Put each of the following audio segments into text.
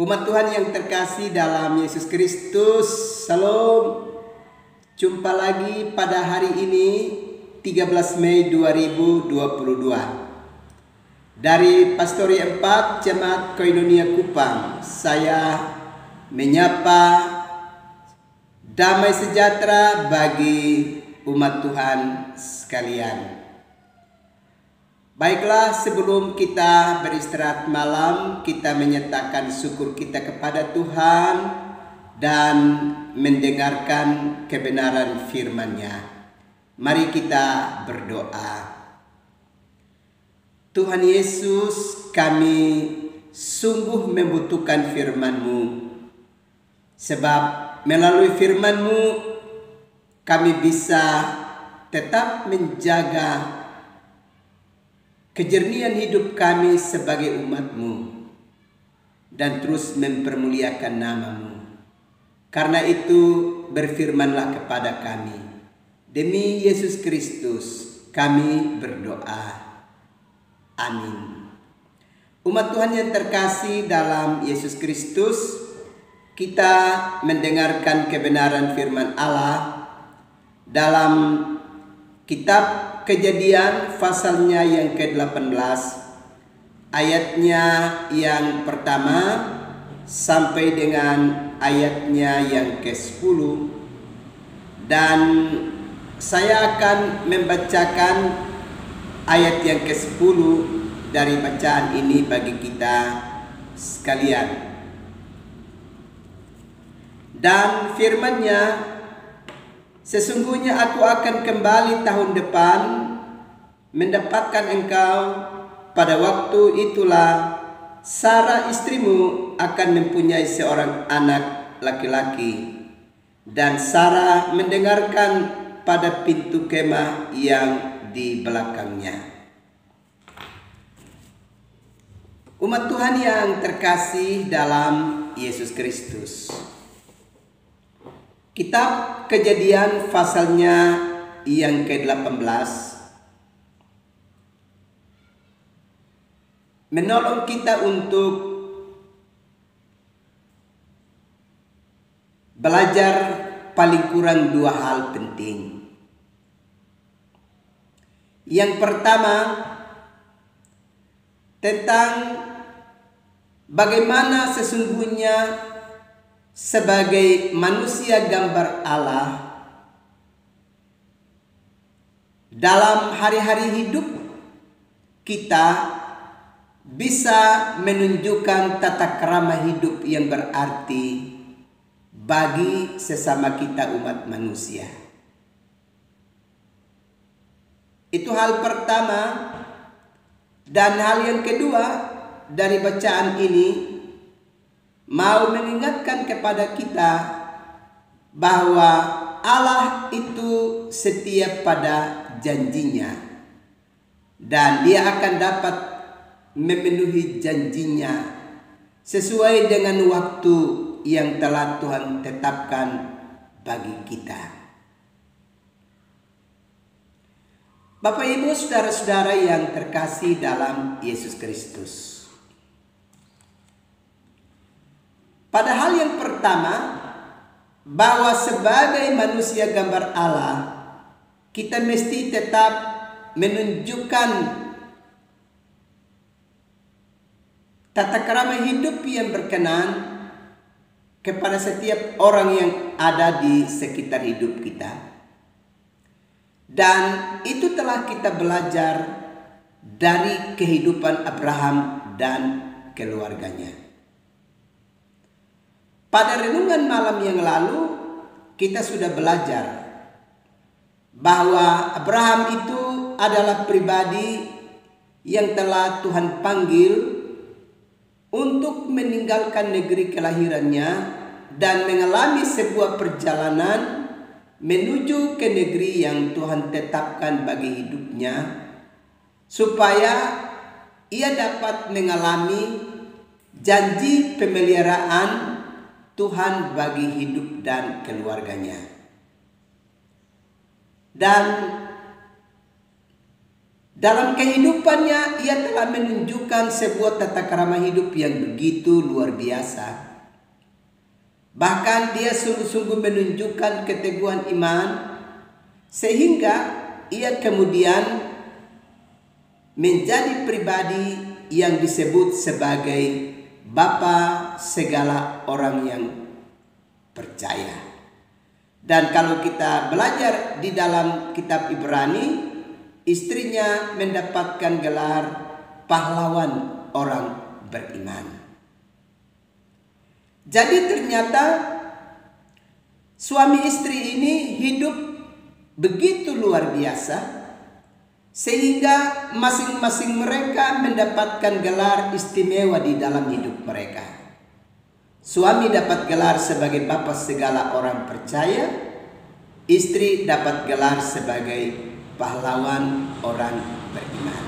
Umat Tuhan yang terkasih dalam Yesus Kristus, Salam. Jumpa lagi pada hari ini 13 Mei 2022 dari Pastori 4 Jemaat Koinonia Kupang. Saya menyapa damai sejahtera bagi umat Tuhan sekalian. Baiklah, sebelum kita beristirahat malam, kita menyatakan syukur kita kepada Tuhan dan mendengarkan kebenaran firman-Nya. Mari kita berdoa. Tuhan Yesus, kami sungguh membutuhkan firman-Mu, sebab melalui firman-Mu kami bisa tetap menjaga kejernihan hidup kami sebagai umat-Mu dan terus mempermuliakan nama-Mu. Karena itu berfirmanlah kepada kami. Demi Yesus Kristus kami berdoa. Amin. Umat Tuhan yang terkasih dalam Yesus Kristus, kita mendengarkan kebenaran firman Allah dalam kitab Kejadian pasalnya yang ke-18, ayatnya yang pertama sampai dengan ayatnya yang ke-10, dan saya akan membacakan ayat yang ke-10 dari bacaan ini bagi kita sekalian. Dan firman-Nya, sesungguhnya aku akan kembali tahun depan mendapatkan engkau. Pada waktu itulah Sarah istrimu akan mempunyai seorang anak laki-laki. Dan Sarah mendengarkan pada pintu kemah yang di belakangnya. Umat Tuhan yang terkasih dalam Yesus Kristus, kitab Kejadian pasalnya yang ke-18 menolong kita untuk belajar paling kurang dua hal penting. Yang pertama, tentang bagaimana sesungguhnya sebagai manusia gambar Allah dalam hari-hari hidup kita bisa menunjukkan tata krama hidup yang berarti bagi sesama kita umat manusia. Itu hal pertama. Dan hal yang kedua dari bacaan ini mau mengingatkan kepada kita bahwa Allah itu setia pada janjinya dan Dia akan dapat memenuhi janjinya sesuai dengan waktu yang telah Tuhan tetapkan bagi kita. Bapak, Ibu, saudara-saudara yang terkasih dalam Yesus Kristus, pada hal yang pertama, bahwa sebagai manusia gambar Allah, kita mesti tetap menunjukkan tata krama hidup yang berkenan kepada setiap orang yang ada di sekitar hidup kita. Dan itu telah kita belajar dari kehidupan Abraham dan keluarganya. Pada renungan malam yang lalu kita sudah belajar bahwa Abraham itu adalah pribadi yang telah Tuhan panggil untuk meninggalkan negeri kelahirannya dan mengalami sebuah perjalanan menuju ke negeri yang Tuhan tetapkan bagi hidupnya, supaya ia dapat mengalami janji pemeliharaan Tuhan bagi hidup dan keluarganya. Dan Dalam kehidupannya ia telah menunjukkan sebuah tata krama hidup yang begitu luar biasa. Bahkan dia sungguh-sungguh menunjukkan keteguhan iman sehingga ia kemudian menjadi pribadi yang disebut sebagai Bapa segala orang yang percaya. Dan kalau kita belajar di dalam kitab Ibrani, istrinya mendapatkan gelar pahlawan orang beriman. Jadi ternyata suami istri ini hidup begitu luar biasa sehingga masing-masing mereka mendapatkan gelar istimewa di dalam hidup mereka. Suami dapat gelar sebagai bapa segala orang percaya, istri dapat gelar sebagai pahlawan orang beriman.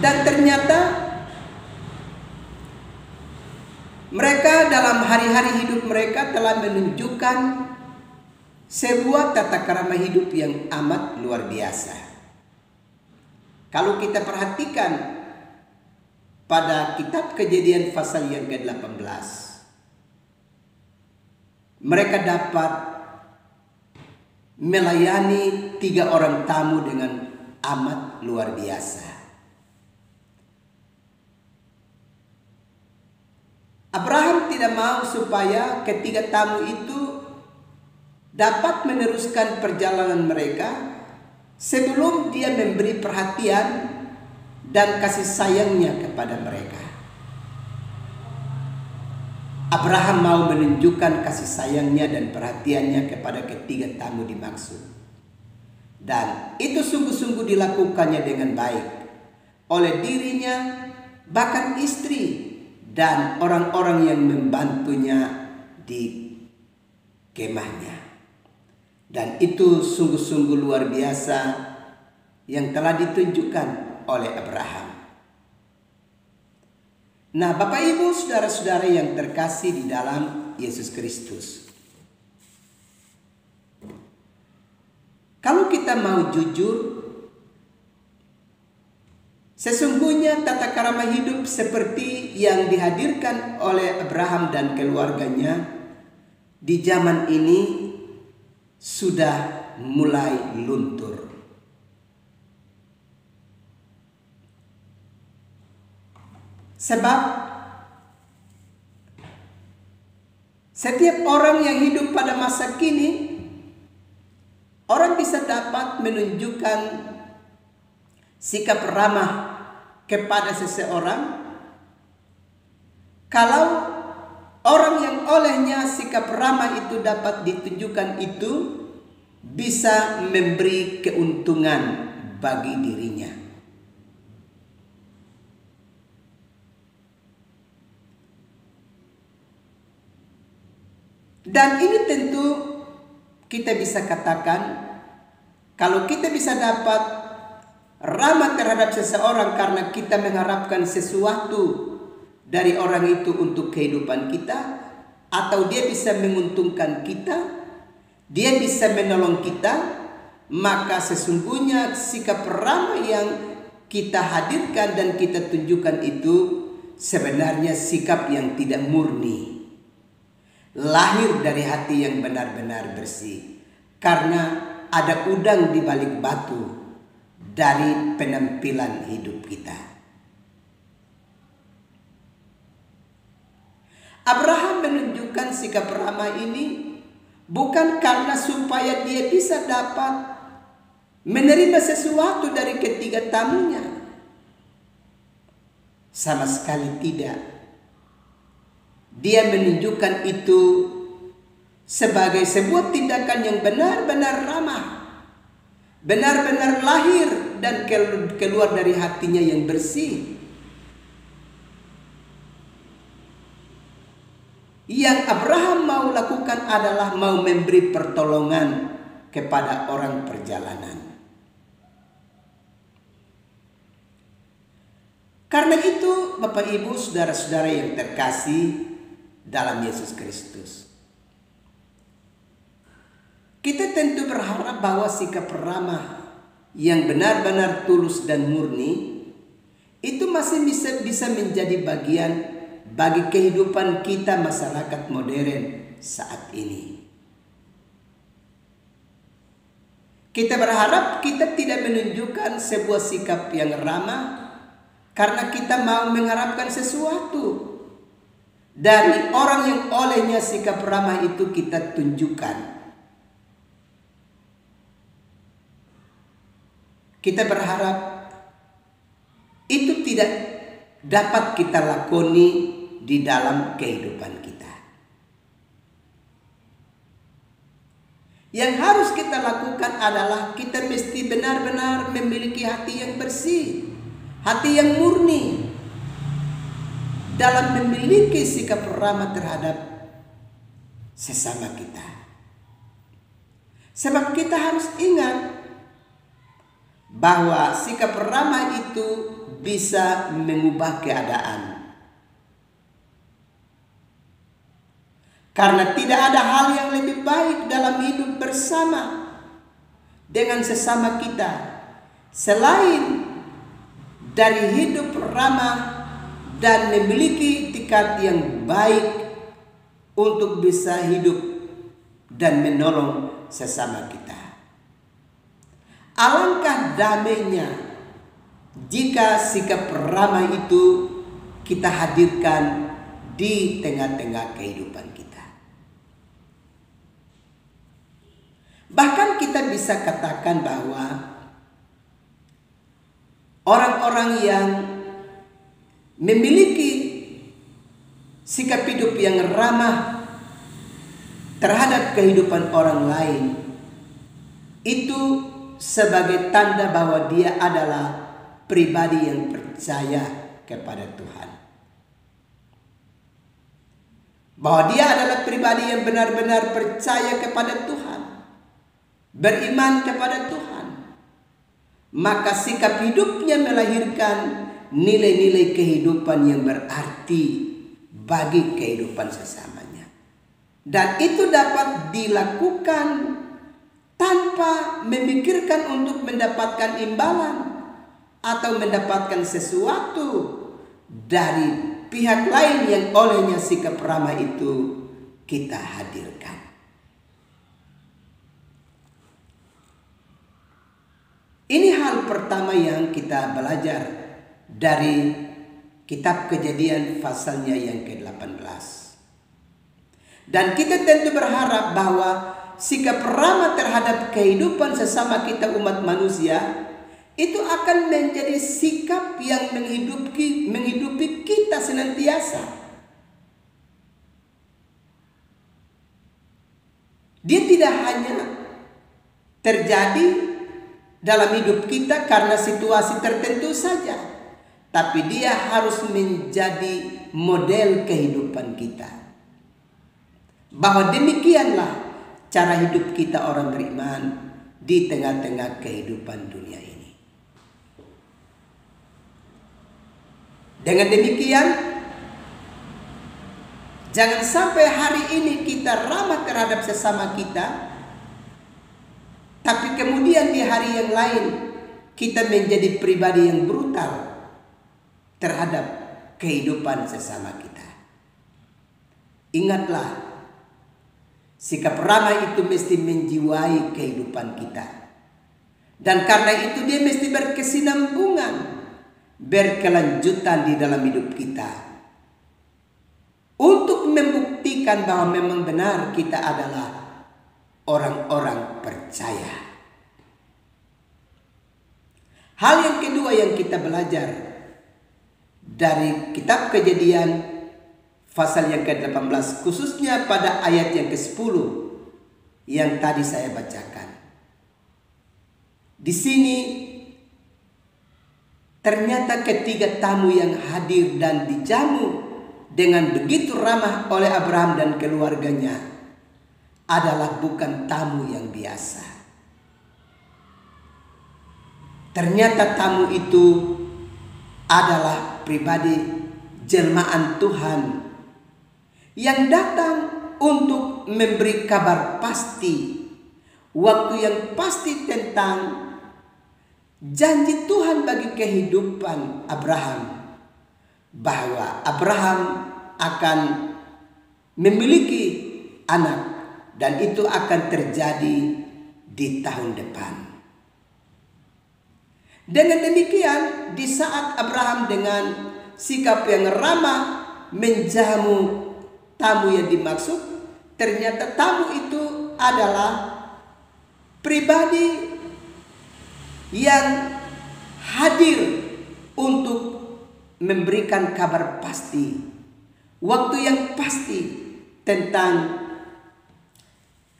Dan ternyata mereka dalam hari-hari hidup mereka telah menunjukkan sebuah tata krama hidup yang amat luar biasa. Kalau kita perhatikan pada kitab Kejadian pasal yang ke-18, mereka dapat melayani 3 orang tamu dengan amat luar biasa. Abraham tidak mau supaya ketiga tamu itu dapat meneruskan perjalanan mereka sebelum dia memberi perhatian dan kasih sayangnya kepada mereka. Abraham mau menunjukkan kasih sayangnya dan perhatiannya kepada ketiga tamu dimaksud. Dan itu sungguh-sungguh dilakukannya dengan baik oleh dirinya, bahkan istri, dan orang-orang yang membantunya di kemahnya. Dan itu sungguh-sungguh luar biasa yang telah ditunjukkan oleh Abraham. Nah, Bapak Ibu, saudara-saudara yang terkasih di dalam Yesus Kristus, kalau kita mau jujur, sesungguhnya tata krama hidup seperti yang dihadirkan oleh Abraham dan keluarganya di zaman ini sudah mulai luntur. Sebab setiap orang yang hidup pada masa kini, orang bisa dapat menunjukkan sikap ramah kepada seseorang kalau orang yang olehnya sikap ramah itu dapat ditunjukkan itu bisa memberi keuntungan bagi dirinya. Dan ini tentu kita bisa katakan, kalau kita bisa dapat ramah terhadap seseorang karena kita mengharapkan sesuatu dari orang itu untuk kehidupan kita, atau dia bisa menguntungkan kita, dia bisa menolong kita, maka sesungguhnya sikap ramah yang kita hadirkan dan kita tunjukkan itu sebenarnya sikap yang tidak murni, lahir dari hati yang benar-benar bersih, karena ada udang di balik batu dari penampilan hidup kita. Abraham menunjukkan sikap ramah ini bukan karena supaya dia bisa dapat menerima sesuatu dari ketiga tamunya. Sama sekali tidak. Dia menunjukkan itu sebagai sebuah tindakan yang benar-benar ramah, benar-benar lahir dan keluar dari hatinya yang bersih. Yang Abraham mau lakukan adalah mau memberi pertolongan kepada orang perjalanan. Karena itu, Bapak Ibu, saudara-saudara yang terkasih dalam Yesus Kristus, kita tentu berharap bahwa sikap ramah yang benar-benar tulus dan murni, itu masih bisa menjadi bagian bagi kehidupan kita masyarakat modern saat ini. Kita berharap kita tidak menunjukkan sebuah sikap yang ramah karena kita mau mengharapkan sesuatu dari orang yang olehnya sikap ramah itu kita tunjukkan. Kita berharap itu tidak dapat kita lakoni di dalam kehidupan kita. Yang harus kita lakukan adalah kita mesti benar-benar memiliki hati yang bersih, hati yang murni dalam memiliki sikap ramah terhadap sesama kita. Sebab kita harus ingat bahwa sikap ramah itu bisa mengubah keadaan. Karena tidak ada hal yang lebih baik dalam hidup bersama dengan sesama kita selain dari hidup ramah dan memiliki etikat yang baik untuk bisa hidup dan menolong sesama kita. Alangkah damainya jika sikap ramah itu kita hadirkan di tengah-tengah kehidupan kita. Bahkan kita bisa katakan bahwa orang-orang yang memiliki sikap hidup yang ramah terhadap kehidupan orang lain itu sebagai tanda bahwa dia adalah pribadi yang percaya kepada Tuhan. Bahwa dia adalah pribadi yang benar-benar percaya kepada Tuhan, beriman kepada Tuhan. Maka sikap hidupnya melahirkan nilai-nilai kehidupan yang berarti bagi kehidupan sesamanya. Dan itu dapat dilakukan tanpa memikirkan untuk mendapatkan imbalan atau mendapatkan sesuatu dari pihak lain yang olehnya sikap ramah itu kita hadirkan. Ini hal pertama yang kita belajar dari kitab Kejadian pasalnya yang ke-18. Dan kita tentu berharap bahwa sikap ramah terhadap kehidupan sesama kita umat manusia itu akan menjadi sikap yang menghidupi kita senantiasa. Dia tidak hanya terjadi dalam hidup kita karena situasi tertentu saja, tapi dia harus menjadi model kehidupan kita. Bahwa demikianlah cara hidup kita orang beriman di tengah-tengah kehidupan dunia ini. Dengan demikian, jangan sampai hari ini kita ramah terhadap sesama kita, tapi kemudian di hari yang lain kita menjadi pribadi yang brutal terhadap kehidupan sesama kita. Ingatlah, sikap ramah itu mesti menjiwai kehidupan kita. Dan karena itu dia mesti berkesinambungan, berkelanjutan di dalam hidup kita. Untuk membuktikan bahwa memang benar kita adalah orang-orang percaya. Hal yang kedua yang kita belajar dari kitab Kejadian pasal yang ke-18, khususnya pada ayat yang ke-10 yang tadi saya bacakan. Di sini ternyata ketiga tamu yang hadir dan dijamu dengan begitu ramah oleh Abraham dan keluarganya adalah bukan tamu yang biasa. Ternyata tamu itu adalah pribadi jelmaan Tuhan yang datang untuk memberi kabar pasti, waktu yang pasti tentang janji Tuhan bagi kehidupan Abraham, bahwa Abraham akan memiliki anak dan itu akan terjadi di tahun depan. Dengan demikian, di saat Abraham dengan sikap yang ramah menjamu tamu yang dimaksud, ternyata tamu itu adalah pribadi yang hadir untuk memberikan kabar pasti, waktu yang pasti tentang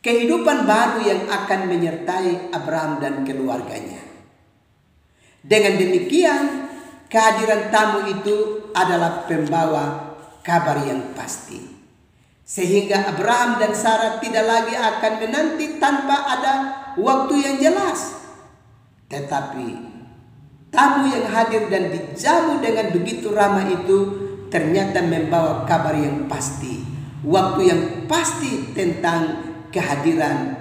kehidupan baru yang akan menyertai Abraham dan keluarganya. Dengan demikian, kehadiran tamu itu adalah pembawa kabar yang pasti. Sehingga Abraham dan Sarah tidak lagi akan menanti tanpa ada waktu yang jelas. Tetapi tamu yang hadir dan dijamu dengan begitu ramah itu ternyata membawa kabar yang pasti, waktu yang pasti tentang kehadiran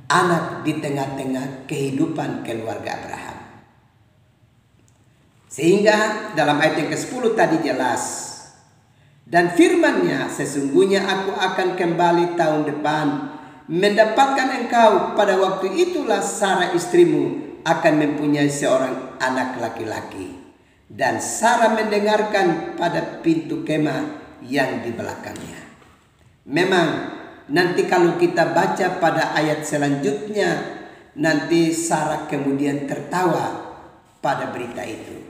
anak di tengah-tengah kehidupan keluarga Abraham. Sehingga dalam ayat yang ke-10 tadi jelas, dan firman-Nya, sesungguhnya aku akan kembali tahun depan mendapatkan engkau, pada waktu itulah Sarah istrimu akan mempunyai seorang anak laki-laki. Dan Sarah mendengarkan pada pintu kemah yang di belakangnya. Memang nanti kalau kita baca pada ayat selanjutnya, nanti Sarah kemudian tertawa pada berita itu.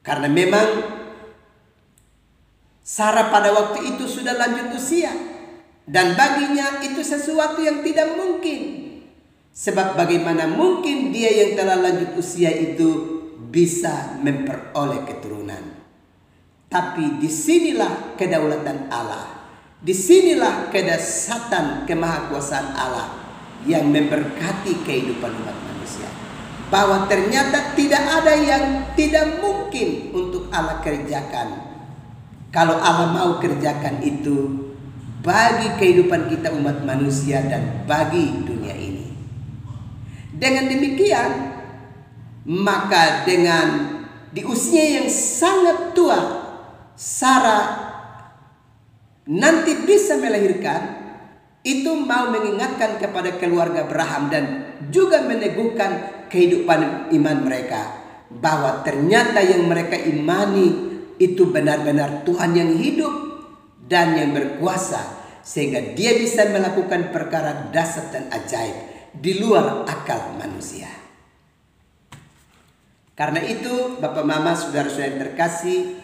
Karena memang Sarah pada waktu itu sudah lanjut usia, dan baginya itu sesuatu yang tidak mungkin. Sebab bagaimana mungkin dia yang telah lanjut usia itu bisa memperoleh keturunan. Tapi disinilah kedaulatan Allah, disinilah kedahsyatan kemahakuasaan Allah yang memberkati kehidupan umat manusia. Bahwa ternyata tidak ada yang tidak mungkin untuk Allah kerjakan. Kalau Allah mau kerjakan itu bagi kehidupan kita umat manusia dan bagi dunia ini. Dengan demikian, maka dengan di usia yang sangat tua, Sarah nanti bisa melahirkan, itu mau mengingatkan kepada keluarga Abraham dan juga meneguhkan kehidupan iman mereka, bahwa ternyata yang mereka imani itu benar-benar Tuhan yang hidup dan yang berkuasa, sehingga dia bisa melakukan perkara dahsyat dan ajaib di luar akal manusia. Karena itu, Bapak Mama, saudara-saudara yang terkasih,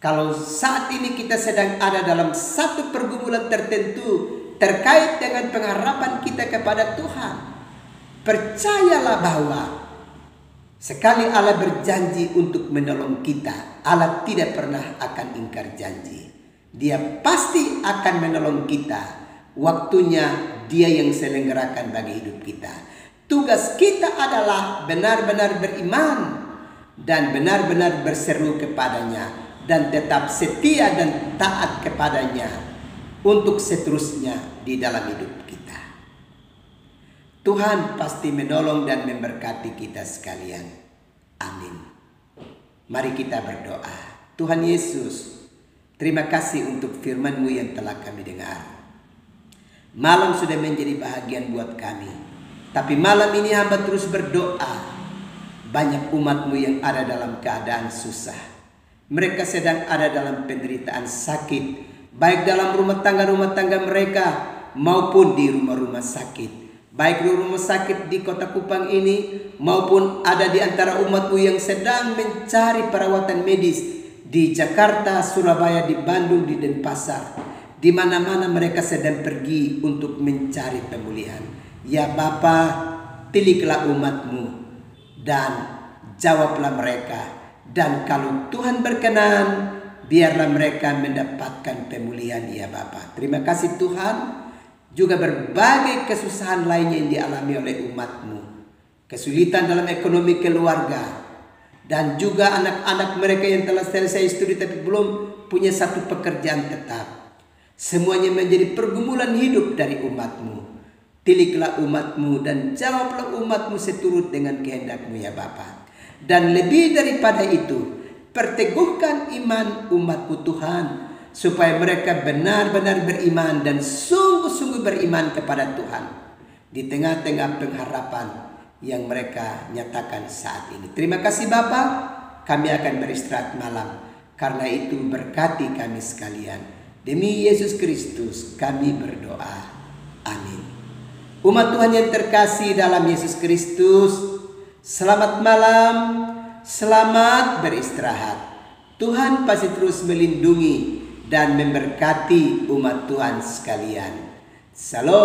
kalau saat ini kita sedang ada dalam satu pergumulan tertentu terkait dengan pengharapan kita kepada Tuhan, percayalah bahwa sekali Allah berjanji untuk menolong kita, Allah tidak pernah akan ingkar janji. Dia pasti akan menolong kita. Waktunya Dia yang selenggarakan bagi hidup kita. Tugas kita adalah benar-benar beriman dan benar-benar berseru kepadanya, dan tetap setia dan taat kepadanya untuk seterusnya di dalam hidup kita. Tuhan pasti menolong dan memberkati kita sekalian. Amin. Mari kita berdoa. Tuhan Yesus, terima kasih untuk firman-Mu yang telah kami dengar. Malam sudah menjadi bahagian buat kami, tapi malam ini hamba terus berdoa. Banyak umat-Mu yang ada dalam keadaan susah. Mereka sedang ada dalam penderitaan sakit, baik dalam rumah tangga mereka maupun di rumah-rumah sakit. Baik di rumah sakit di Kota Kupang ini maupun ada di antara umat-Mu yang sedang mencari perawatan medis di Jakarta, Surabaya, di Bandung, di Denpasar. Di mana-mana mereka sedang pergi untuk mencari pemulihan. Ya Bapa, tiliklah umat-Mu dan jawablah mereka. Dan kalau Tuhan berkenan, biarlah mereka mendapatkan pemulihan ya Bapa. Terima kasih Tuhan. Juga berbagai kesusahan lainnya yang dialami oleh umat-Mu. Kesulitan dalam ekonomi keluarga. Dan juga anak-anak mereka yang telah selesai studi tapi belum punya satu pekerjaan tetap. Semuanya menjadi pergumulan hidup dari umat-Mu. Tiliklah umatmu dan jawablah umatmu seturut dengan kehendakmu ya Bapa. Dan lebih daripada itu, perteguhkan iman umatmu Tuhan, supaya mereka benar-benar beriman dan sungguh-sungguh beriman kepada Tuhan di tengah-tengah pengharapan yang mereka nyatakan saat ini. Terima kasih Bapa, kami akan beristirahat malam. Karena itu berkati kami sekalian. Demi Yesus Kristus kami berdoa. Amin. Umat Tuhan yang terkasih dalam Yesus Kristus, selamat malam, selamat beristirahat. Tuhan pasti terus melindungi dan memberkati umat Tuhan sekalian. Salam.